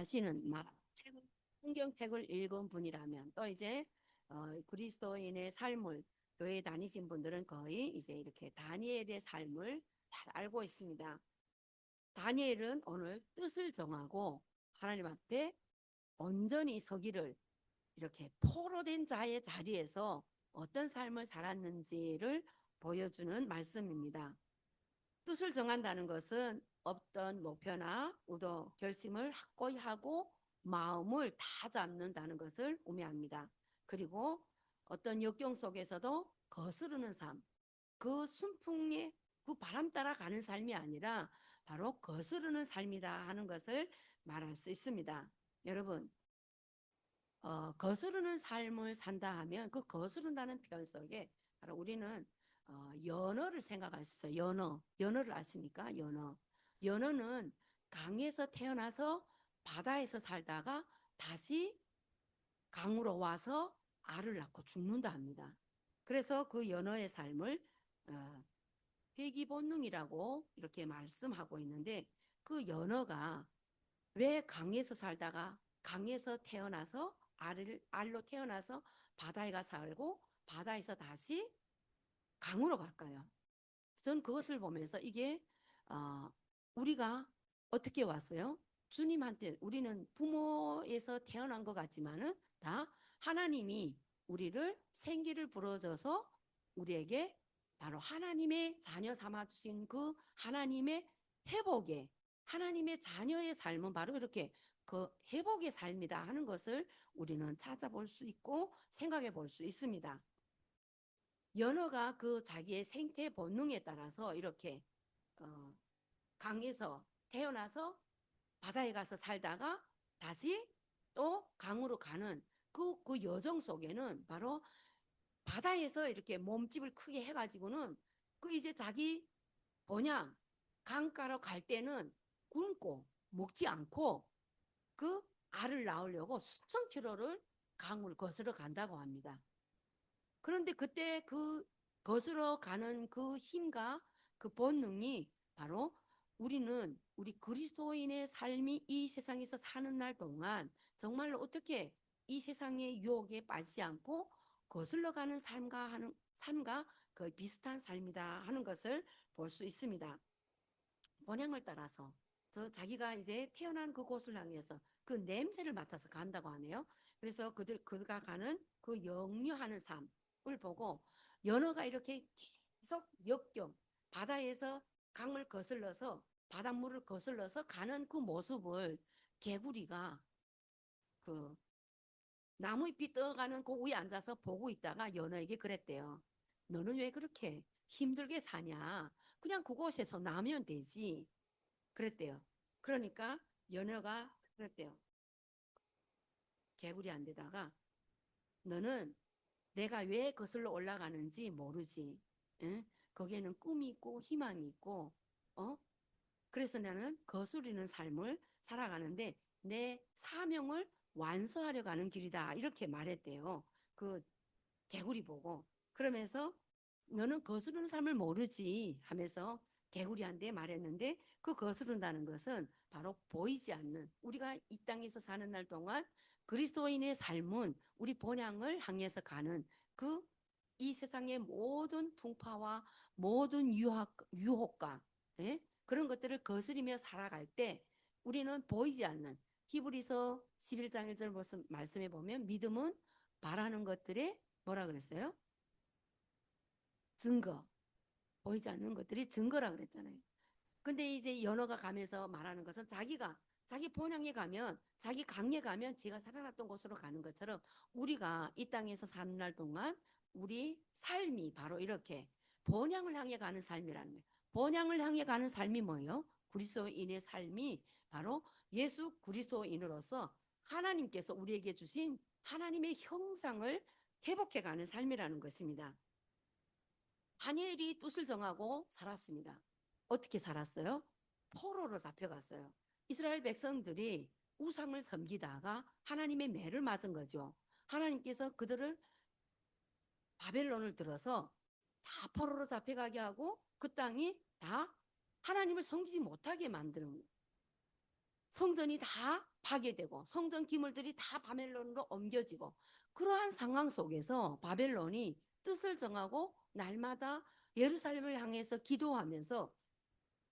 아시는 성경책을 읽은 분이라면 또 이제 그리스도인의 삶을 교회 다니신 분들은 거의 이제 이렇게 다니엘의 삶을 잘 알고 있습니다. 다니엘은 오늘 뜻을 정하고 하나님 앞에 온전히 서기를 이렇게 포로된 자의 자리에서 어떤 삶을 살았는지를 보여주는 말씀입니다. 뜻을 정한다는 것은 어떤 목표나 의도, 결심을 확고히 하고 마음을 다 잡는다는 것을 의미합니다. 그리고 어떤 역경 속에서도 거스르는 삶, 그 순풍에 그 바람 따라 가는 삶이 아니라 바로 거스르는 삶이다 하는 것을 말할 수 있습니다. 여러분, 거스르는 삶을 산다 하면 그 거스른다는 표현 속에 바로 우리는 연어를 생각할 수 있어요. 연어를 아십니까? 연어는 강에서 태어나서 바다에서 살다가 다시 강으로 와서 알을 낳고 죽는다 합니다. 그래서 그 연어의 삶을 어, 회귀본능이라고 이렇게 말씀하고 있는데, 그 연어가 왜 강에서 살다가 강에서 태어나서 알로 태어나서 바다에 가 살고 바다에서 다시 강으로 갈까요? 저는 그것을 보면서 이게 어, 우리가 어떻게 왔어요? 주님한테 우리는 부모에서 태어난 것 같지만은 다 하나님이 우리를 생기를 불어줘서 우리에게 바로 하나님의 자녀 삼아 주신 그 하나님의 회복의 하나님의 자녀의 삶은 바로 이렇게 그 회복의 삶이다 하는 것을 우리는 찾아볼 수 있고 생각해 볼 수 있습니다. 연어가 그 자기의 생태 본능에 따라서 이렇게 어, 강에서 태어나서 바다에 가서 살다가 다시 또 강으로 가는 그 여정 속에는 바로 바다에서 이렇게 몸집을 크게 해가지고는 그 이제 자기 번양 강가로 갈 때는 굶고 먹지 않고 그 알을 낳으려고 수천 킬로를 강을 거스러 간다고 합니다. 그런데 그때 그 거스러 가는 그 힘과 그 본능이 바로 우리 그리스도인의 삶이 이 세상에서 사는 날 동안 정말로 어떻게 이 세상의 유혹에 빠지지 않고 거슬러 가는 삶과 거의 비슷한 삶이다 하는 것을 볼 수 있습니다. 본향을 따라서 자기가 이제 태어난 그곳을 향해서 그 냄새를 맡아서 간다고 하네요. 그래서 그가 가는 그 역류하는 삶을 보고 연어가 이렇게 계속 역경 바다에서 강을 거슬러서 바닷물을 거슬러서 가는 그 모습을 개구리가 그 나무잎이 떠가는 그 위에 앉아서 보고 있다가 연어에게 그랬대요. 너는 왜 그렇게 힘들게 사냐? 그냥 그곳에서 나면 되지. 그랬대요. 그러니까 연어가 그랬대요. 개구리한테다가 너는 내가 왜 거슬러 올라가는지 모르지. 응? 거기에는 꿈이 있고 희망이 있고, 어? 그래서 나는 거스르는 삶을 살아가는데 내 사명을 완수하려 가는 길이다. 이렇게 말했대요. 그 개구리 보고. 그러면서 너는 거스르는 삶을 모르지 하면서 개구리한테 말했는데, 그 거스른다는 것은 바로 보이지 않는, 우리가 이 땅에서 사는 날 동안 그리스도인의 삶은 우리 본향을 향해서 가는 그 이 세상의 모든 풍파와 모든 유혹과 예? 그런 것들을 거스리며 살아갈 때 우리는 보이지 않는, 히브리서 11장 1절 말씀에 보면 믿음은 바라는 것들의 뭐라 그랬어요? 증거. 보이지 않는 것들이 증거라 그랬잖아요. 근데 이제 연어가 가면서 말하는 것은 자기 본향에 가면, 자기 강에 가면 지가 살아났던 곳으로 가는 것처럼 우리가 이 땅에서 사는 날 동안 우리 삶이 바로 이렇게 본향을 향해 가는 삶이라는 거예요. 본향을 향해 가는 삶이 뭐예요? 그리스도인의 삶이 바로 예수 그리스도인으로서 하나님께서 우리에게 주신 하나님의 형상을 회복해 가는 삶이라는 것입니다. 다니엘이 뜻을 정하고 살았습니다. 어떻게 살았어요? 포로로 잡혀갔어요. 이스라엘 백성들이 우상을 섬기다가 하나님의 매를 맞은 거죠. 하나님께서 그들을 바벨론을 들어서 다 포로로 잡혀가게 하고 그 땅이 다 하나님을 섬기지 못하게 만드는 성전이 다 파괴되고 성전 기물들이 다 바벨론으로 옮겨지고 그러한 상황 속에서 바벨론이 뜻을 정하고 날마다 예루살렘을 향해서 기도하면서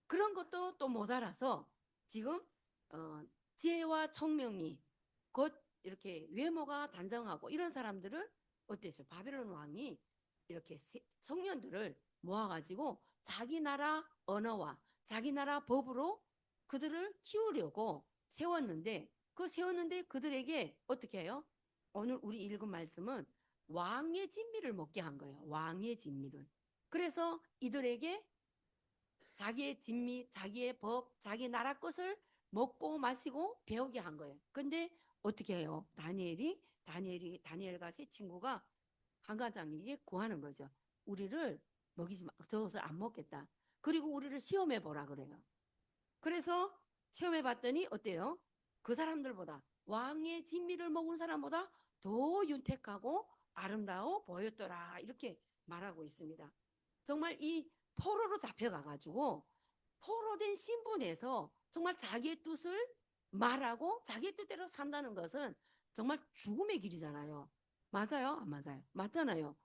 그런 것도 또 모자라서 지금 어, 지혜와 총명이 곧 이렇게 외모가 단정하고 이런 사람들을 어땠어요? 바벨론 왕이 이렇게 청년들을 모아가지고 자기 나라 언어와 자기 나라 법으로 그들을 키우려고 세웠는데 그 세웠는데 그들에게 어떻게 해요? 오늘 우리 읽은 말씀은 왕의 진미를 먹게 한 거예요. 왕의 진미를. 그래서 이들에게 자기의 진미, 자기의 법, 자기 나라 것을 먹고 마시고 배우게 한 거예요. 근데 어떻게 해요? 다니엘과 세 친구가 한가장에게 구하는 거죠. 우리를 먹이지 마, 저것을 안 먹겠다. 그리고 우리를 시험해 보라 그래요. 그래서 시험해 봤더니 어때요? 그 사람들보다 왕의 진미를 먹은 사람보다 더 윤택하고 아름다워 보였더라. 이렇게 말하고 있습니다. 정말 이 포로로 잡혀가가지고 포로된 신분에서 정말 자기의 뜻을 말하고 자기의 뜻대로 산다는 것은 정말 죽음의 길이잖아요. 맞아요? 안 맞아요? 맞잖아요.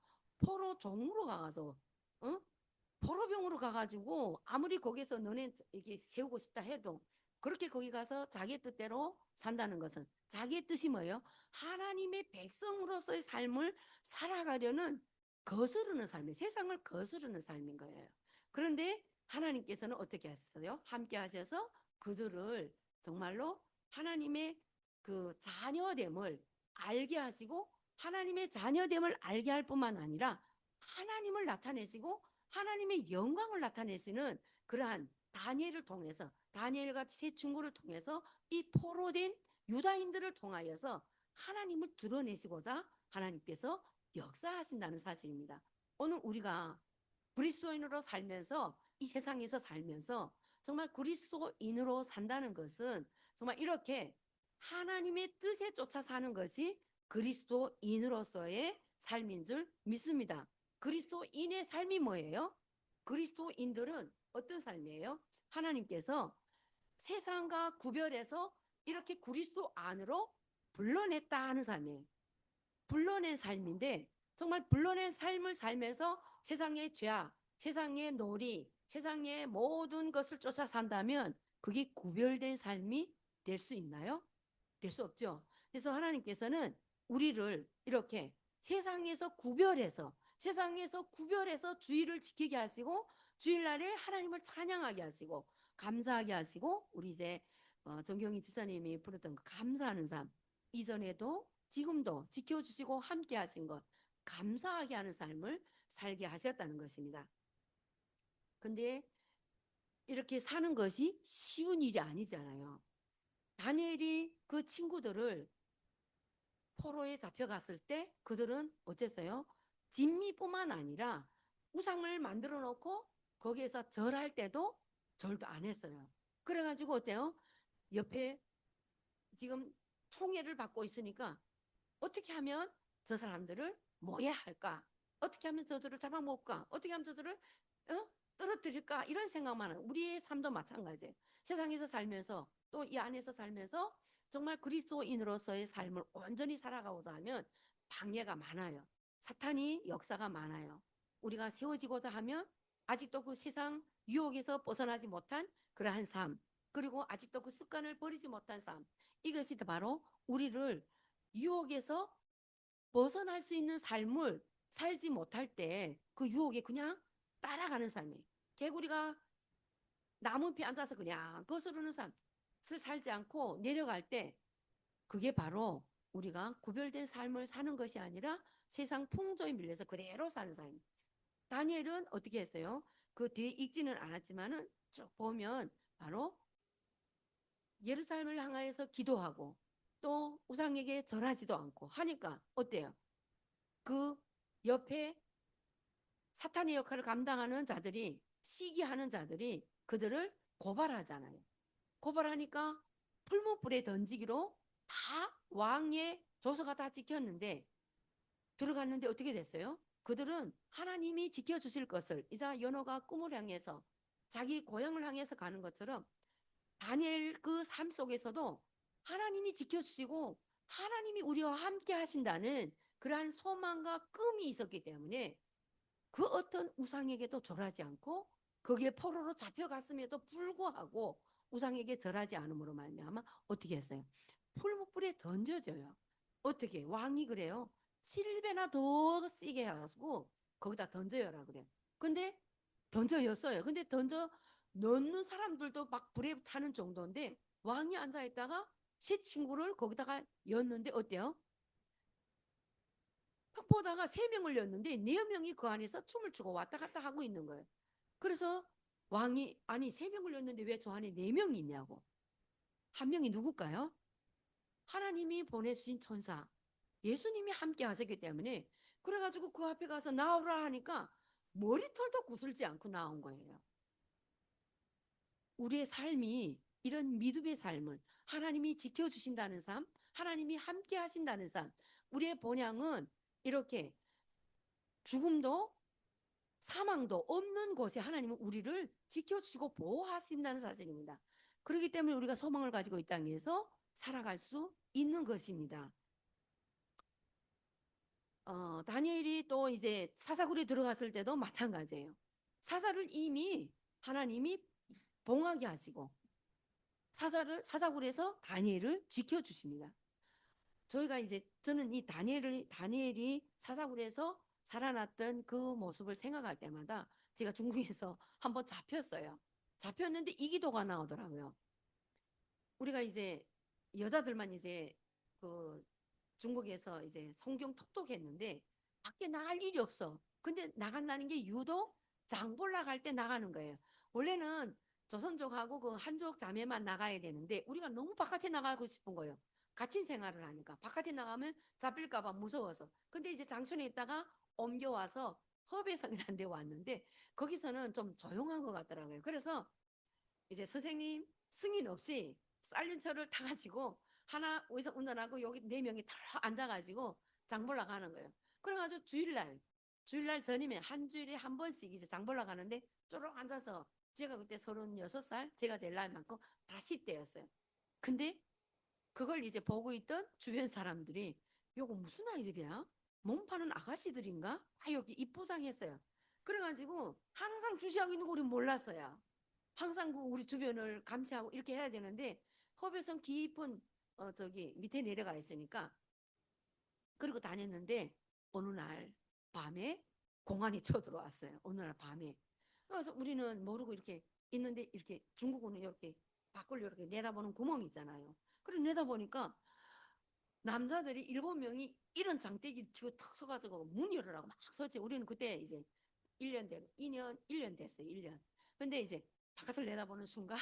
포로 종으로 가가지고 어? 포로병으로 가가지고 아무리 거기서 너네 이게 세우고 싶다 해도 그렇게 거기 가서 자기의 뜻대로 산다는 것은 자기의 뜻이 뭐예요? 하나님의 백성으로서의 삶을 살아가려는 거스르는 삶이 세상을 거스르는 삶인 거예요. 그런데 하나님께서는 어떻게 하셨어요? 함께 하셔서 그들을 정말로 하나님의 그 자녀됨을 알게 하시고 하나님의 자녀됨을 알게 할 뿐만 아니라 하나님을 나타내시고 하나님의 영광을 나타내시는 그러한 다니엘을 통해서 다니엘과 세 친구를 통해서 이 포로된 유다인들을 통하여서 하나님을 드러내시고자 하나님께서 역사하신다는 사실입니다. 오늘 우리가 그리스도인으로 살면서 이 세상에서 살면서 정말 그리스도인으로 산다는 것은 정말 이렇게 하나님의 뜻에 쫓아 사는 것이 그리스도인으로서의 삶인 줄 믿습니다. 그리스도인의 삶이 뭐예요? 그리스도인들은 어떤 삶이에요? 하나님께서 세상과 구별해서 이렇게 그리스도 안으로 불러냈다 하는 삶이에요. 불러낸 삶인데 정말 불러낸 삶을 살면서 세상의 죄악, 세상의 놀이, 세상의 모든 것을 쫓아 산다면 그게 구별된 삶이 될 수 있나요? 될 수 없죠. 그래서 하나님께서는 우리를 이렇게 세상에서 구별해서 주의를 지키게 하시고 주일날에 하나님을 찬양하게 하시고 감사하게 하시고 우리 이제 정경희 집사님이 부르던 그 감사하는 삶 이전에도 지금도 지켜주시고 함께 하신 것 감사하게 하는 삶을 살게 하셨다는 것입니다. 근데 이렇게 사는 것이 쉬운 일이 아니잖아요. 다니엘이 그 친구들을 포로에 잡혀갔을 때 그들은 어땠어요? 진미뿐만 아니라 우상을 만들어 놓고 거기에서 절할 때도 절도 안 했어요. 그래가지고 어때요? 옆에 지금 총애를 받고 있으니까 어떻게 하면 저 사람들을 모해야 할까? 어떻게 하면 저들을 잡아먹을까? 어떻게 하면 저들을 떨어뜨릴까? 이런 생각만 하는 우리의 삶도 마찬가지예요. 세상에서 살면서 또 이 안에서 살면서 정말 그리스도인으로서의 삶을 온전히 살아가고자 하면 방해가 많아요. 사탄이 역사가 많아요. 우리가 세워지고자 하면 아직도 그 세상 유혹에서 벗어나지 못한 그러한 삶, 그리고 아직도 그 습관을 버리지 못한 삶, 이것이 바로 우리를 유혹에서 벗어날 수 있는 삶을 살지 못할 때 그 유혹에 그냥 따라가는 삶이에요. 개구리가 나무 옆에 앉아서 그냥 거스르는 삶을 살지 않고 내려갈 때 그게 바로 우리가 구별된 삶을 사는 것이 아니라 세상 풍조에 밀려서 그대로 사는 삶. 다니엘은 어떻게 했어요? 그 뒤에 읽지는 않았지만은 쭉 보면 바로 예루살렘을 향하여서 기도하고 또 우상에게 절하지도 않고 하니까 어때요? 그 옆에 사탄의 역할을 감당하는 자들이 시기하는 자들이 그들을 고발하잖아요. 고발하니까 풀무불에 던지기로 다 왕의 조서가 다 찍혔는데 들어갔는데 어떻게 됐어요? 그들은 하나님이 지켜주실 것을 이제 연호가 꿈을 향해서 자기 고향을 향해서 가는 것처럼 다니엘 그 삶 속에서도 하나님이 지켜주시고 하나님이 우리와 함께 하신다는 그러한 소망과 꿈이 있었기 때문에 그 어떤 우상에게도 절하지 않고 거기에 포로로 잡혀갔음에도 불구하고 우상에게 절하지 않음으로 말미암아 어떻게 했어요? 풀무불에 던져져요. 어떻게? 왕이 그래요. 7배나 더 세게 해가지고 거기다 던져요라 그래요. 근데 던져였어요. 근데 던져 넣는 사람들도 막 불에 타는 정도인데 왕이 앉아있다가 새 친구를 거기다가 였는데 어때요? 탁 보다가 3명을 였는데 4명이 그 안에서 춤을 추고 왔다 갔다 하고 있는 거예요. 그래서 왕이 아니 3명을 였는데 왜 저 안에 4명이 있냐고. 한 명이 누굴까요? 하나님이 보내주신 천사 예수님이 함께 하셨기 때문에 그래가지고 그 앞에 가서 나오라 하니까 머리털도 구슬지 않고 나온 거예요. 우리의 삶이 이런 믿음의 삶을 하나님이 지켜주신다는 삶, 하나님이 함께 하신다는 삶, 우리의 본향은 이렇게 죽음도 사망도 없는 곳에 하나님은 우리를 지켜주시고 보호하신다는 사실입니다. 그렇기 때문에 우리가 소망을 가지고 이 땅에서 살아갈 수 있는 것입니다. 다니엘이 또 이제 사사굴에 들어갔을 때도 마찬가지예요. 사사를 이미 하나님이 봉하게 하시고 사사굴에서 다니엘을 지켜주십니다. 저희가 이제 저는 이 다니엘이 사사굴에서 살아났던 그 모습을 생각할 때마다 제가 중국에서 한번 잡혔어요. 잡혔는데 이 기도가 나오더라고요. 우리가 이제 여자들만 이제 그 중국에서 이제 성경 톡톡했는데 밖에 나갈 일이 없어. 근데 나간다는 게 유독 장보러 갈 때 나가는 거예요. 원래는 조선족하고 그 한족 자매만 나가야 되는데 우리가 너무 바깥에 나가고 싶은 거예요. 갇힌 생활을 하니까 바깥에 나가면 잡힐까봐 무서워서. 근데 이제 장순에 있다가 옮겨와서 허배성이라는 데 왔는데 거기서는 좀 조용한 것 같더라고요. 그래서 이제 선생님 승인 없이 쌀륜차를 타가지고 하나 어디서 운전하고 여기 4명이 다 앉아가지고 장보러 가는 거예요. 그래가지고 주일날 전이면 한 주일에 한 번씩 이제 장보러 가는데 쪼록 앉아서 제가 그때 36살 제가 제일 나이 많고 다 10대였어요. 근데 그걸 이제 보고 있던 주변 사람들이 요거 무슨 아이들이야? 몸 파는 아가씨들인가? 아 여기 입부장했어요. 그래가지고 항상 주시하고 있는 거 우리 몰랐어요. 항상 그 우리 주변을 감시하고 이렇게 해야 되는데 허별성 깊은 저기 밑에 내려가 있으니까 그리고 다녔는데 어느 날 밤에 공안이 쳐들어왔어요. 어느 날 밤에. 그래서 우리는 모르고 이렇게 있는데 이렇게 중국어는 이렇게 밖을 이렇게 내다보는 구멍이 있잖아요. 그래 내다보니까 남자들이 7명이 이런 장대기 치고 탁 서가지고 문 열으라고 막 설치. 우리는 그때 이제 1년 된 2년 1년 됐어요. 1년. 근데 이제 바깥을 내다보는 순간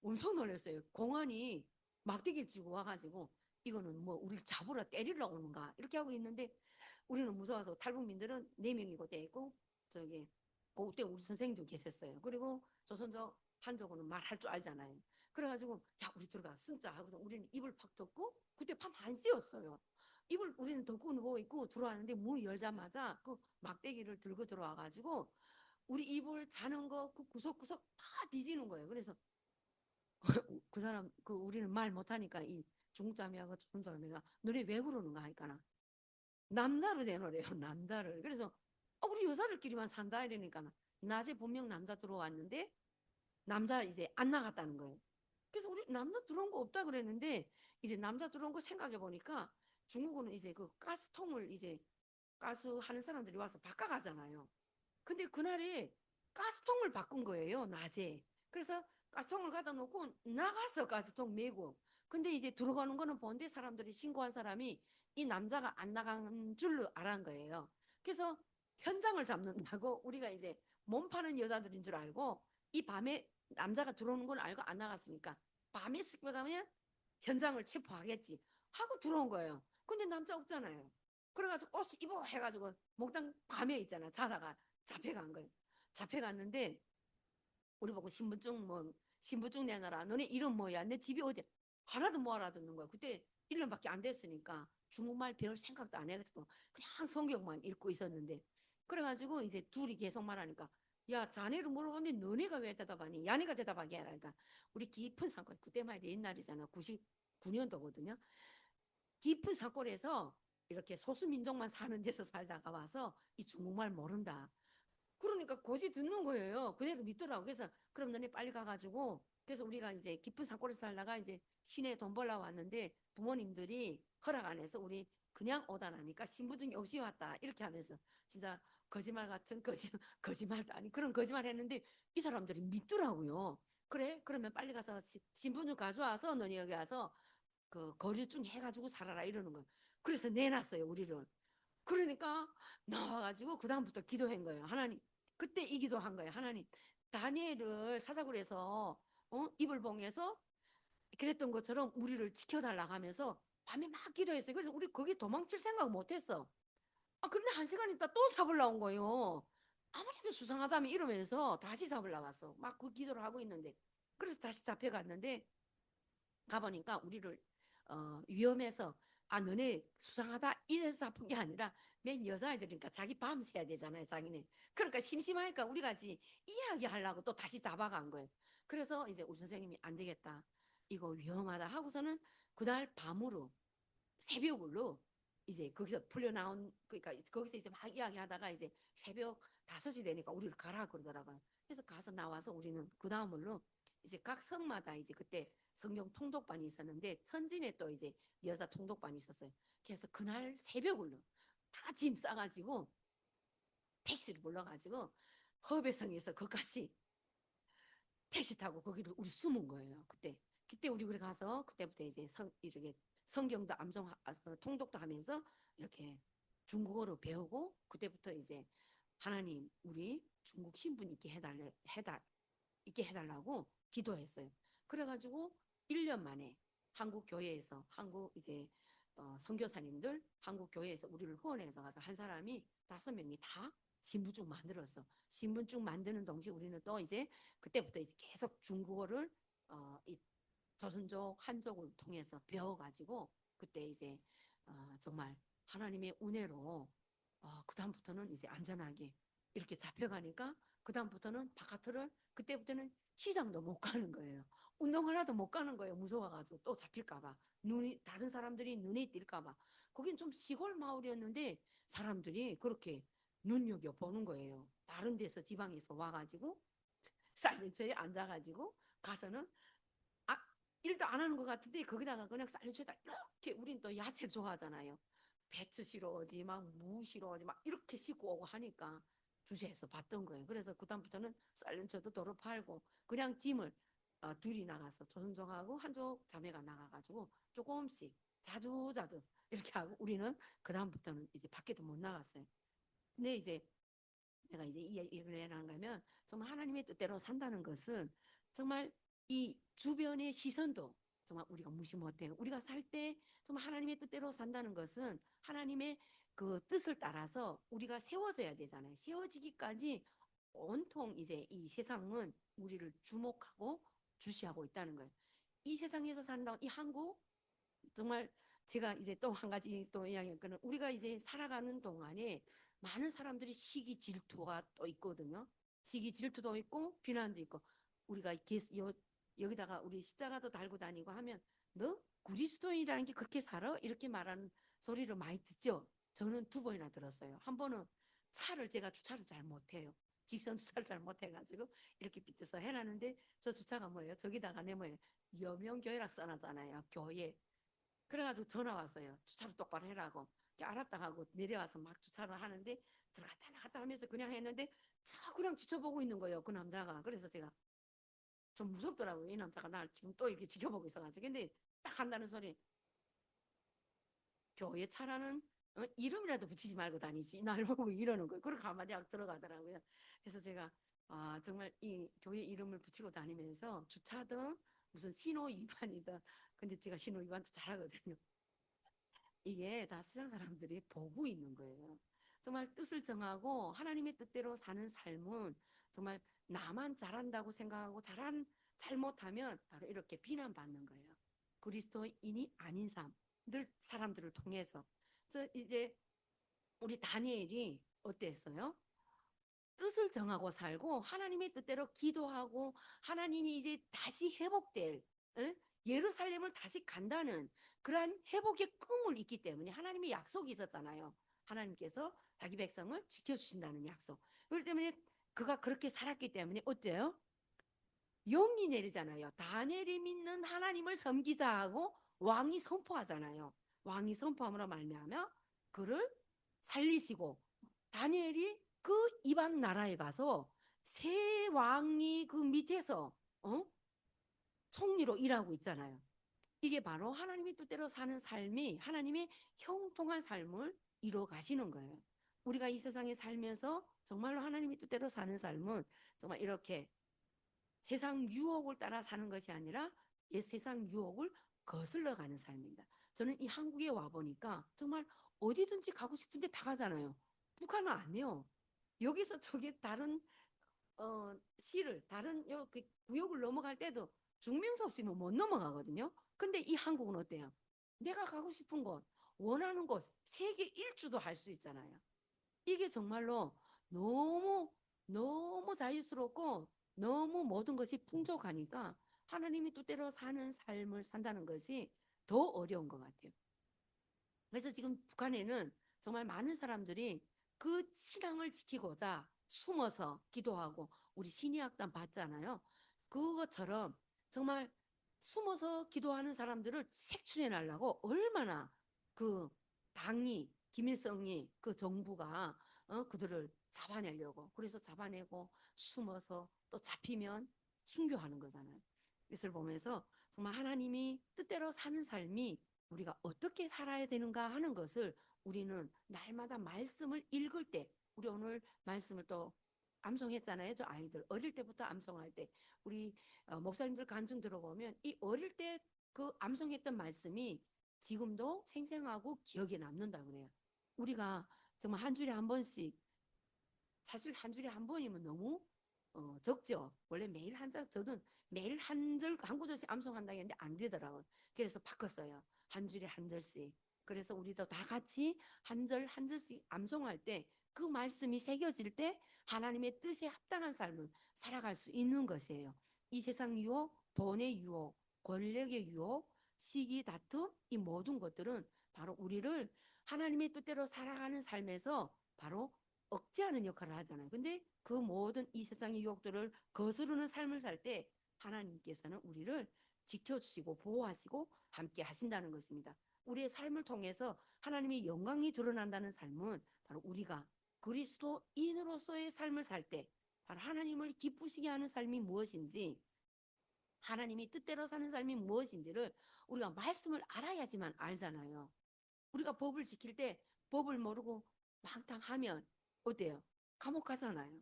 엄청 놀랐어요. 공안이 막대기를 쥐고 와가지고 이거는 뭐 우리를 잡으러 때리러 오는가 이렇게 하고 있는데 우리는 무서워서 탈북민들은 4명이고 돼 있고 저기 그때 우리 선생님도 계셨어요. 그리고 조선족 한족은 말할 줄 알잖아요. 그래가지고 야 우리 들어가 숨자 하고서 우리는 입을 팍 덮고 그때 밤 1시였어요. 입을 우리는 덮고 누워 있고 들어왔는데 문 열자마자 그 막대기를 들고 들어와가지고 우리 이불 자는 거 그 구석구석 다 뒤지는 거예요. 그래서 그 사람 그 우리는 말 못하니까 이 중자매하고 조자매가 너네 왜 그러는가 하니까 남자를 내놓으래요. 남자를. 그래서 우리 여자들끼리만 산다 이러니까 낮에 분명 남자 들어왔는데 남자 이제 안 나갔다는 거예요. 그래서 우리 남자 들어온 거 없다 그랬는데 이제 남자 들어온 거 생각해 보니까 중국은 이제 그 가스통을 이제 가스 하는 사람들이 와서 바꿔가잖아요. 근데 그날에 가스통을 바꾼 거예요, 낮에. 그래서 가스통을 갖다 놓고 나가서 가스통 메고. 근데 이제 들어가는 거는 본데 사람들이 신고한 사람이 이 남자가 안 나간 줄로 알한 거예요. 그래서 현장을 잡는다고 우리가 이제 몸 파는 여자들인 줄 알고 이 밤에 남자가 들어오는 걸 알고 안 나갔으니까 밤에 습격하면 현장을 체포하겠지 하고 들어온 거예요. 근데 남자 없잖아요. 그래가지고 옷 입어 해가지고 목당 밤에 있잖아 자다가 잡혀간 거예요. 잡혀갔는데 우리 보고 신분증 뭐 신분증 내놔라. 너네 이름 뭐야? 내 집이 어디야? 하나도 못 알아듣는 거야. 그때 1년밖에 안 됐으니까 중국말 배울 생각도 안 해가지고 그냥 성경만 읽고 있었는데 그래가지고 이제 둘이 계속 말하니까 야, 자네를 물어보는데 너네가 왜 대답하니? 야네가 대답하게 하라니까. 우리 깊은 산골, 그때만 해도 옛날이잖아. 99년도거든요. 깊은 산골에서 이렇게 소수민족만 사는 데서 살다가 와서 이 중국말 모른다. 그러니까 고지 듣는 거예요. 그대로 믿더라고. 그래서 그럼 너네 빨리 가가지고 그래서 우리가 이제 깊은 산골에서 살다가 이제 시내에 돈 벌러 왔는데 부모님들이 허락 안 해서 우리 그냥 오다 나니까 신분증이 없이 왔다 이렇게 하면서 진짜 거짓말 같은 거짓말도 아니 그런 거짓말 했는데 이 사람들이 믿더라고요. 그래? 그러면 빨리 가서 신분증 가져와서 너네 여기 와서 그 거류증 해가지고 살아라 이러는 거예요. 그래서 내놨어요 우리를. 그러니까 나와가지고 그 다음부터 기도한 거예요. 하나님 그때 이 기도한 거예요. 하나님 다니엘을 사자굴에서 이불 봉해서 그랬던 것처럼 우리를 지켜달라고 하면서 밤에 막 기도했어요. 그래서 우리 거기 도망칠 생각 못했어. 아 근데 한 시간 있다 또 잡으러 온 거예요. 아무래도 수상하다며 이러면서 다시 잡으러 왔어. 막 그 기도를 하고 있는데 그래서 다시 잡혀갔는데 가보니까 우리를 위험해서 아 너네 수상하다 이래서 잡은 게 아니라 맨 여자애들이니까 자기 밤새야 되잖아요 자기네. 그러니까 심심하니까 우리 같이 이야기하려고 또 다시 잡아간 거예요. 그래서 이제 우리 선생님이 안 되겠다 이거 위험하다 하고서는 그날 밤으로 새벽으로 이제 거기서 풀려 나온 그러니까 거기서 이제 막 이야기하다가 이제 새벽 5시 되니까 우리를 가라 그러더라고요. 그래서 가서 나와서 우리는 그 다음으로 이제 각 성마다 이제 그때 성경 통독반이 있었는데 천진에 또 이제 여자 통독반이 있었어요. 그래서 그날 새벽으로 다 짐 싸가지고 택시를 불러가지고 허배성에서 거기까지 택시 타고 거기를 우리 숨은 거예요. 그때 우리 그래 가서 그때부터 이제 이렇게 성경도 통독도 하면서 이렇게 중국어로 배우고 그때부터 이제 하나님 우리 중국 신분 있게 있게 해달라고 기도했어요. 그래가지고 1년 만에 한국 교회에서 한국 이제 선교사님들 한국 교회에서 우리를 후원해서 가서 한 사람이 5명이 다 신분증 만들었어. 신분증 만드는 동시에 우리는 또 이제 그때부터 이제 계속 중국어를 이 조선족 한족을 통해서 배워가지고 그때 이제 정말 하나님의 은혜로 그 다음부터는 이제 안전하게 이렇게 잡혀가니까 그 다음부터는 바깥을 그때부터는 시장도 못 가는 거예요. 운동 하나도 못 가는 거예요. 무서워가지고 또 잡힐까봐 눈이 다른 사람들이 눈에 띌까봐. 거긴 좀 시골 마을이었는데 사람들이 그렇게 눈여겨 보는 거예요. 다른 데서 지방에서 와가지고 쌀렌처에 앉아가지고 가서는 아, 일도 안 하는 것 같은데 거기다가 그냥 쌀렌처에다 이렇게 우린 또 야채를 좋아하잖아요. 배추 싫어하지 막무 싫어하지 막 이렇게 씻고 오고 하니까 주제에서 봤던 거예요. 그래서 그다음부터는 쌀렌처도 도로 팔고 그냥 짐을 둘이 나가서 조선족하고 한족 자매가 나가가지고 조금씩 자주 자주 이렇게 하고 우리는 그다음부터는 이제 밖에도 못 나갔어요. 근데 이제 내가 이제 이 얘기를 해나가면 정말 하나님의 뜻대로 산다는 것은 정말 이 주변의 시선도 정말 우리가 무시 못해요. 우리가 살 때 정말 하나님의 뜻대로 산다는 것은 하나님의 그 뜻을 따라서 우리가 세워져야 되잖아요. 세워지기까지 온통 이제 이 세상은 우리를 주목하고 주시하고 있다는 거예요. 이 세상에서 산다 이 한국 정말 제가 이제 또 한 가지 또 이야기했거는 우리가 이제 살아가는 동안에 많은 사람들이 시기 질투가 또 있거든요. 시기 질투도 있고 비난도 있고 우리가 여기다가 우리 십자가도 달고 다니고 하면 너 그리스도인이라는 게 그렇게 살아? 이렇게 말하는 소리를 많이 듣죠. 저는 2번이나 들었어요. 한 번은 차를 제가 주차를 잘 못해요. 직선 주차를 잘 못해가지고 이렇게 빗대서 해놨는데 저 주차가 뭐예요? 저기다가 내 뭐예요? 여명교회라 써놨잖아요. 교회. 그래가지고 전화 왔어요. 주차를 똑바로 해라고. 알았다 하고 내려와서 막 주차를 하는데 들어갔다 나갔다 하면서 그냥 했는데 자 그냥 지켜보고 있는 거예요. 그 남자가. 그래서 제가 좀 무섭더라고요. 이 남자가 날 지금 또 이렇게 지켜보고 있어가지고. 근데 딱 한다는 소리. 교회 차라는 이름이라도 붙이지 말고 다니지. 날 보고 이러는 거예요. 그렇게 한마디 하고 들어가더라고요. 그래서 제가 정말 이 교회 이름을 붙이고 다니면서 주차든 무슨 신호 위반이든 근데 제가 신호 위반도 잘하거든요. 이게 다 세상 사람들이 보고 있는 거예요. 정말 뜻을 정하고 하나님의 뜻대로 사는 삶은 정말 나만 잘한다고 생각하고 잘못하면 바로 이렇게 비난받는 거예요. 그리스도인이 아닌 사람들을 통해서. 그래서 이제 우리 다니엘이 어땠어요? 뜻을 정하고 살고 하나님의 뜻대로 기도하고 하나님이 이제 다시 회복될 예루살렘을 다시 간다는 그러한 회복의 꿈을 있기 때문에 하나님의 약속이 있었잖아요. 하나님께서 자기 백성을 지켜주신다는 약속. 그렇기 때문에 그가 그렇게 살았기 때문에 어때요? 영이 내리잖아요. 다니엘이 믿는 하나님을 섬기자 하고 왕이 선포하잖아요. 왕이 선포함으로 말미암아 그를 살리시고 다니엘이 그 이방 나라에 가서 새 왕이 그 밑에서 총리로 일하고 있잖아요. 이게 바로 하나님의 뜻대로 사는 삶이 하나님의 형통한 삶을 이루어 가시는 거예요. 우리가 이 세상에 살면서 정말로 하나님의 뜻대로 사는 삶은 정말 이렇게 세상 유혹을 따라 사는 것이 아니라 세상 유혹을 거슬러 가는 삶입니다. 저는 이 한국에 와 보니까 정말 어디든지 가고 싶은데 다 가잖아요. 북한은 안 해요. 여기서 저기 다른 시를 다른 구역을 넘어갈 때도 증명서 없이는 못 넘어가거든요. 근데 이 한국은 어때요? 내가 가고 싶은 곳, 원하는 곳, 세계 일주도 할 수 있잖아요. 이게 정말로 너무 너무 자유스럽고 너무 모든 것이 풍족하니까 하나님이 뜻대로 사는 삶을 산다는 것이 더 어려운 것 같아요. 그래서 지금 북한에는 정말 많은 사람들이 그 신앙을 지키고자 숨어서 기도하고 우리 신의학단 봤잖아요. 그것처럼 정말 숨어서 기도하는 사람들을 색출해 달라고 얼마나 그 당이 김일성이 그 정부가 그들을 잡아내려고 그래서 잡아내고 숨어서 또 잡히면 순교하는 거잖아요. 이것을 보면서 정말 하나님이 뜻대로 사는 삶이 우리가 어떻게 살아야 되는가 하는 것을 우리는 날마다 말씀을 읽을 때 우리 오늘 말씀을 또 암송했잖아요. 저 아이들 어릴 때부터 암송할 때 우리 목사님들 간증 들어보면 이 어릴 때 그 암송했던 말씀이 지금도 생생하고 기억에 남는다고 그래요. 우리가 정말 한 주에 한 번씩 사실 한 주에 한 번이면 너무 적죠. 원래 매일 한 절, 저도 매일 한 절, 한 구절씩 암송한다 했는데 안 되더라고요. 그래서 바꿨어요. 한 주에 한 절씩. 그래서 우리도 다 같이 한 절, 한 절씩 암송할 때 그 말씀이 새겨질 때 하나님의 뜻에 합당한 삶을 살아갈 수 있는 것이에요. 이 세상 유혹, 돈의 유혹, 권력의 유혹, 시기, 다툼, 이 모든 것들은 바로 우리를 하나님의 뜻대로 살아가는 삶에서 바로 억제하는 역할을 하잖아요. 근데 그 모든 이 세상의 유혹들을 거스르는 삶을 살 때 하나님께서는 우리를 지켜주시고 보호하시고 함께 하신다는 것입니다. 우리의 삶을 통해서 하나님의 영광이 드러난다는 삶은 바로 우리가 그리스도인으로서의 삶을 살 때 바로 하나님을 기쁘시게 하는 삶이 무엇인지 하나님이 뜻대로 사는 삶이 무엇인지를 우리가 말씀을 알아야지만 알잖아요. 우리가 법을 지킬 때 법을 모르고 방탕하면 어때요? 감옥 가잖아요.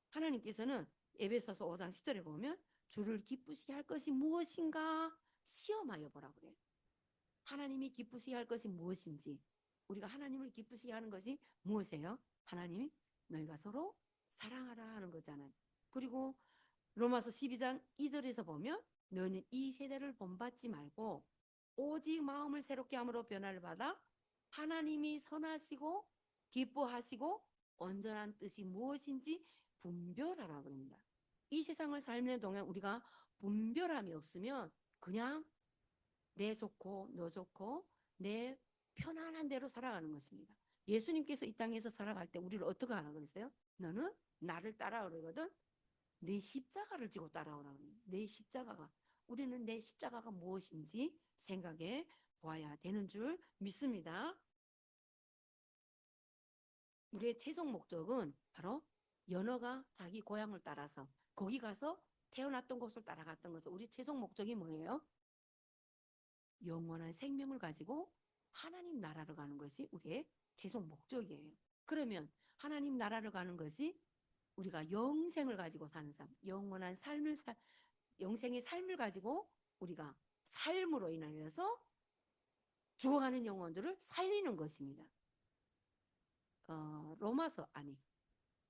하나님께서는 에베소서 5장 10절에 보면 주를 기쁘시게 할 것이 무엇인가 시험하여 보라 그래요. 하나님이 기쁘시게 할 것이 무엇인지 우리가 하나님을 기쁘시게 하는 것이 무엇이에요? 하나님이 너희가 서로 사랑하라 하는 거잖아요. 그리고 로마서 12장 2절에서 보면 너는 이 세대를 본받지 말고 오직 마음을 새롭게 함으로 변화를 받아 하나님이 선하시고 기뻐하시고 온전한 뜻이 무엇인지 분별하라고 합니다. 이 세상을 살는 동안 우리가 분별함이 없으면 그냥 내 좋고 너 좋고 내 편안한 대로 살아가는 것입니다. 예수님께서 이 땅에서 살아갈 때 우리를 어떻게 하라 그랬어요? 너는 나를 따라오라 그러거든. 내 십자가를 지고 따라오라고 합니다. 내 십자가가 우리는 내 십자가가 무엇인지 생각해 보아야 되는 줄 믿습니다. 우리의 최종 목적은 바로 연어가 자기 고향을 따라서 거기 가서 태어났던 곳을 따라갔던 것은 우리 최종 목적이 뭐예요? 영원한 생명을 가지고 하나님 나라로 가는 것이 우리의 최종 목적이에요. 그러면 하나님 나라를 가는 것이 우리가 영생을 가지고 사는 삶, 영원한 삶을 영생의 삶을 가지고 우리가 삶으로 인하여서 죽어가는 영혼들을 살리는 것입니다. 로마서 아니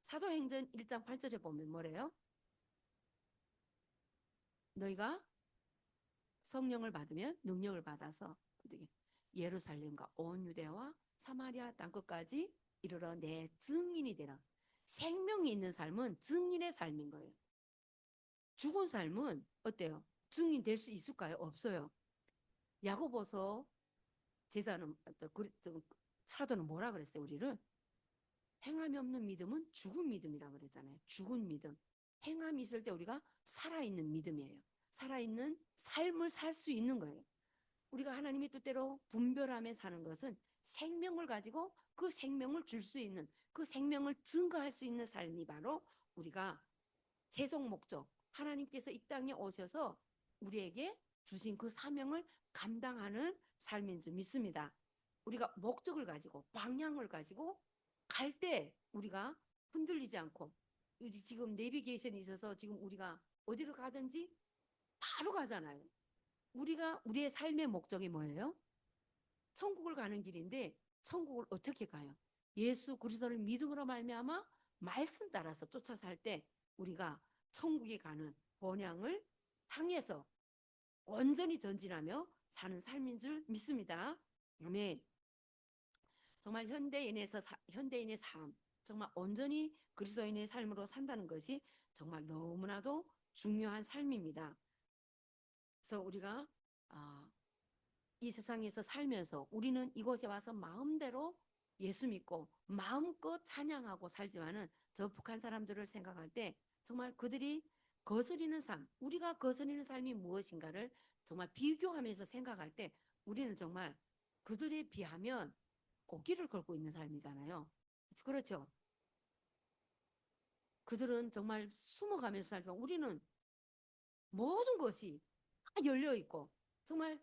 사도행전 1장 8절에 보면 뭐래요? 너희가 성령을 받으면 능력을 받아서 예루살렘과 온 유대와 사마리아 땅끝까지 이르러 내 증인이 되라. 생명이 있는 삶은 증인의 삶인 거예요. 죽은 삶은 어때요? 증인 될 수 있을까요? 없어요. 야고보서 제자는 사도는 뭐라 그랬어요? 우리를 행함이 없는 믿음은 죽은 믿음이라 그랬잖아요. 죽은 믿음. 행함이 있을 때 우리가 살아있는 믿음이에요. 살아있는 삶을 살 수 있는 거예요. 우리가 하나님의 뜻대로 분별하며 사는 것은 생명을 가지고 그 생명을 줄 수 있는, 그 생명을 증거할 수 있는 삶이 바로 우리가 최종 목적, 하나님께서 이 땅에 오셔서 우리에게 주신 그 사명을 감당하는 삶인 줄 믿습니다. 우리가 목적을 가지고 방향을 가지고 갈 때 우리가 흔들리지 않고, 지금 내비게이션이 있어서 지금 우리가 어디로 가든지 바로 가잖아요. 우리의 삶의 목적이 뭐예요? 천국을 가는 길인데 천국을 어떻게 가요? 예수 그리스도를 믿음으로 말미암아 말씀 따라서 쫓아서 할 때 우리가 천국에 가는 본향을 향해서 온전히 전진하며 사는 삶인 줄 믿습니다. 아멘. 정말 현대인의 삶, 정말 온전히 그리스도인의 삶으로 산다는 것이 정말 너무나도 중요한 삶입니다. 그래서 우리가 이 세상에서 살면서 우리는 이곳에 와서 마음대로 예수 믿고 마음껏 찬양하고 살지만은 저 북한 사람들을 생각할 때 정말 그들이 거스리는 삶, 우리가 거스리는 삶이 무엇인가를 정말 비교하면서 생각할 때 우리는 정말 그들에 비하면 고기를 걸고 있는 삶이잖아요. 그렇죠? 그들은 정말 숨어가면서 살지만 우리는 모든 것이 다 열려 있고 정말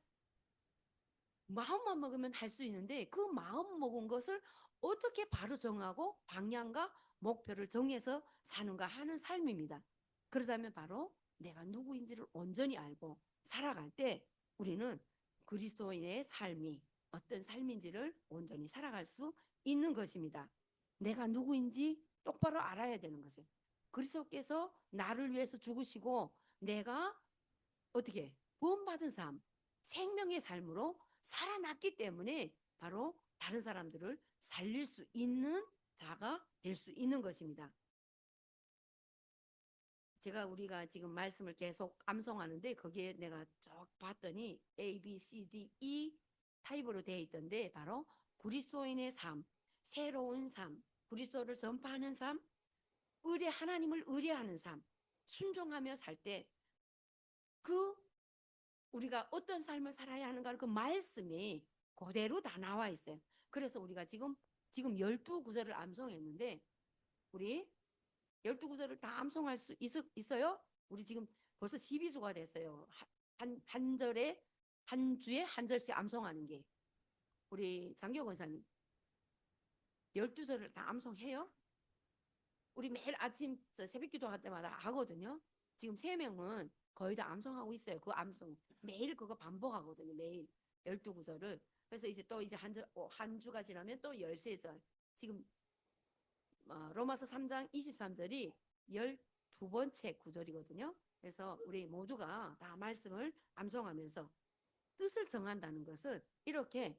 마음만 먹으면 할 수 있는데 그 마음 먹은 것을 어떻게 바로 정하고 방향과 목표를 정해서 사는가 하는 삶입니다. 그러자면 바로 내가 누구인지를 온전히 알고 살아갈 때 우리는 그리스도인의 삶이 어떤 삶인지를 온전히 살아갈 수 있는 것입니다. 내가 누구인지 똑바로 알아야 되는 것이에요. 그리스도께서 나를 위해서 죽으시고 내가 어떻게 구원받은 삶, 생명의 삶으로 살아났기 때문에 바로 다른 사람들을 살릴 수 있는 자가 될 수 있는 것입니다. 우리가 지금 말씀을 계속 암송하는데 거기에 내가 쭉 봤더니 A, B, C, D, E 타입으로 되어 있던데 바로 그리스도인의 삶, 새로운 삶, 그리스도를 전파하는 삶, 하나님을 의뢰하는 삶, 순종하며 살 때 그 우리가 어떤 삶을 살아야 하는가 그 말씀이 그대로 다 나와 있어요. 그래서 우리가 지금 12구절을 암송했는데 우리 12구절을 다 암송할 수 있어요? 우리 지금 벌써 12주가 됐어요. 한 절에 한 주에 한 절씩 암송하는 게. 우리 장교 권사님 12절을 다 암송해요? 우리 매일 아침 새벽 기도할 때마다 하거든요. 지금 3명은 거의 다 암송하고 있어요. 그 암송 매일 그거 반복하거든요. 매일 12구절을. 그래서 이제 또 이제 한 주가 지나면 또 13절. 지금 로마서 3장 23절이 12번째 구절이거든요. 그래서 우리 모두가 다 말씀을 암송하면서 뜻을 정한다는 것은 이렇게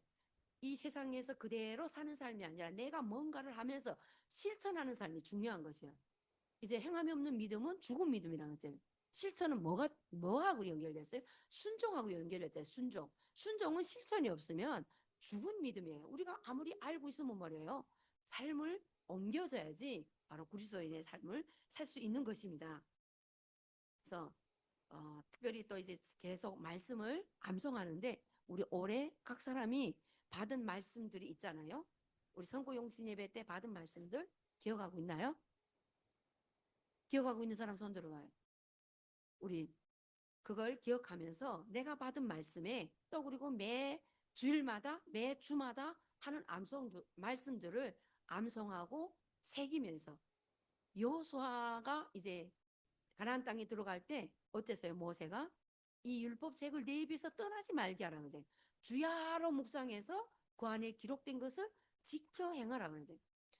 이 세상에서 그대로 사는 삶이 아니라 내가 뭔가를 하면서 실천하는 삶이 중요한 것이에요. 이제 행함이 없는 믿음은 죽은 믿음이라는 거죠. 실천은 뭐하고 연결됐어요? 순종하고 연결됐어요. 순종은 실천이 없으면 죽은 믿음이에요. 우리가 아무리 알고 있으면 말이에요. 삶을 옮겨져야지 바로 그리스도인의 삶을 살 수 있는 것입니다. 그래서 특별히 또 이제 계속 말씀을 암송하는데 우리 올해 각 사람이 받은 말씀들이 있잖아요. 우리 선고용신 예배 때 받은 말씀들 기억하고 있나요? 기억하고 있는 사람 손 들어봐요. 우리 그걸 기억하면서 내가 받은 말씀에 또 그리고 매 주일마다 매 주마다 하는 말씀들을 암송하고 새기면서 여호수아가 이제 가나안 땅에 들어갈 때 어땠어요? 모세가 이 율법책을 내 입에서 떠나지 말게 하라 그래. 주야로 묵상해서 그 안에 기록된 것을 지켜 행하라 그래.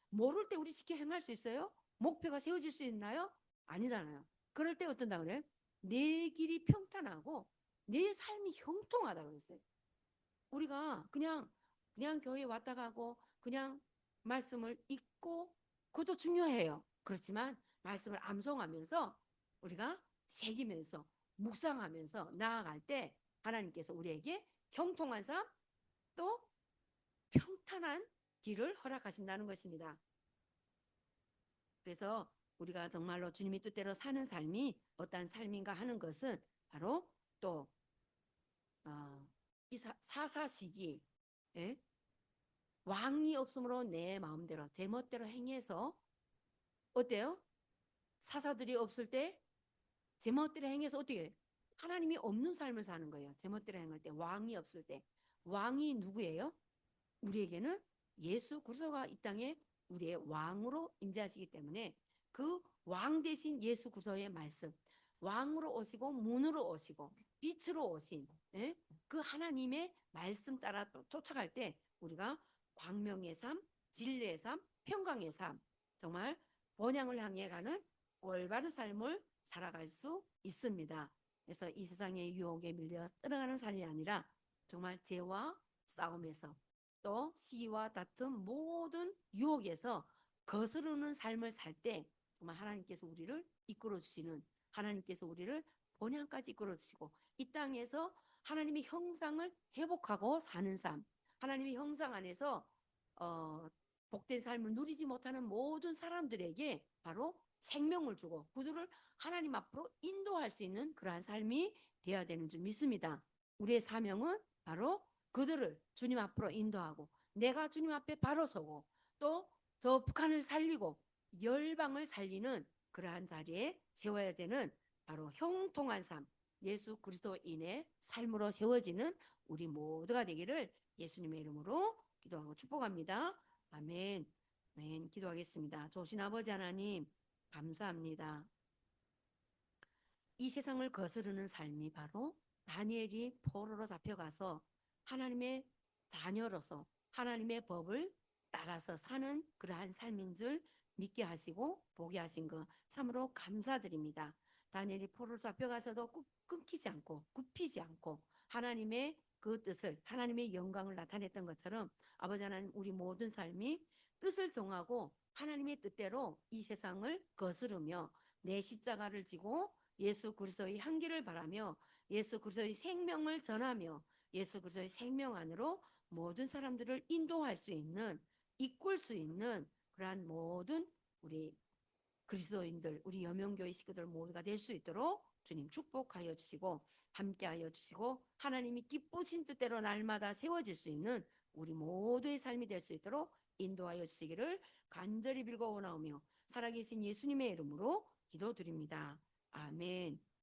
모를 때 우리 지켜 행할 수 있어요? 목표가 세워질 수 있나요? 아니잖아요. 그럴 때 어떤다 그래? 내 길이 평탄하고 내 삶이 형통하다 그랬어요. 우리가 그냥 교회 왔다 가고 그냥 말씀을 읽고 그것도 중요해요. 그렇지만 말씀을 암송하면서 우리가 새기면서 묵상하면서 나아갈 때 하나님께서 우리에게 형통한 삶, 또 평탄한 길을 허락하신다는 것입니다. 그래서 우리가 정말로 주님의 뜻대로 사는 삶이 어떤 삶인가 하는 것은 바로 또 이 사사시기, 예? 왕이 없으므로 내 마음대로 제 멋대로 행해서 어때요? 사사들이 없을 때 제 멋대로 행해서 어떻게 하나님이 없는 삶을 사는 거예요. 제 멋대로 행할 때 왕이 없을 때 왕이 누구예요? 우리에게는 예수 그리스도가 이 땅에 우리의 왕으로 임재하시기 때문에 그 왕 대신 예수 그리스도의 말씀 왕으로 오시고 문으로 오시고 빛으로 오신 예? 그 하나님의 말씀 따라 쫓아갈 때 우리가 광명의 삶, 진리의 삶, 평강의 삶 정말 번영을 향해 가는 올바른 삶을 살아갈 수 있습니다. 그래서 이 세상의 유혹에 밀려 떠나가는 삶이 아니라 정말 죄와 싸움에서 또 시기와 다툼 모든 유혹에서 거스르는 삶을 살 때 정말 하나님께서 우리를 이끌어 주시는 하나님께서 우리를 본향까지 이끌어 주시고 이 땅에서 하나님의 형상을 회복하고 사는 삶 하나님의 형상 안에서 복된 삶을 누리지 못하는 모든 사람들에게 바로 생명을 주고 그들을 하나님 앞으로 인도할 수 있는 그러한 삶이 되어야 되는 줄 믿습니다. 우리의 사명은 바로 그들을 주님 앞으로 인도하고 내가 주님 앞에 바로 서고 또 저 북한을 살리고 열방을 살리는 그러한 자리에 세워야 되는 바로 형통한 삶 예수 그리스도인의 삶으로 세워지는 우리 모두가 되기를 예수님의 이름으로 기도하고 축복합니다. 아멘. 아멘. 기도하겠습니다. 좋으신 아버지 하나님 감사합니다. 이 세상을 거스르는 삶이 바로 다니엘이 포로로 잡혀가서 하나님의 자녀로서 하나님의 법을 따라서 사는 그러한 삶인 줄 믿게 하시고 보게 하신 것 참으로 감사드립니다. 다니엘이 포로로 잡혀가서도 끊기지 않고 굽히지 않고 하나님의 그 뜻을 하나님의 영광을 나타냈던 것처럼 아버지 하나님 우리 모든 삶이 뜻을 정하고 하나님의 뜻대로 이 세상을 거스르며 내 십자가를 지고 예수 그리스도의 향기를 바라며 예수 그리스도의 생명을 전하며 예수 그리스도의 생명 안으로 모든 사람들을 인도할 수 있는 이끌 수 있는 그러한 모든 우리 그리스도인들 우리 여명교회 식구들 모두가 될 수 있도록 주님 축복하여 주시고 함께하여 주시고 하나님이 기쁘신 뜻대로 날마다 세워질 수 있는 우리 모두의 삶이 될 수 있도록 인도하여 주시기를 간절히 빌고 원하오며 살아계신 예수님의 이름으로 기도드립니다. 아멘.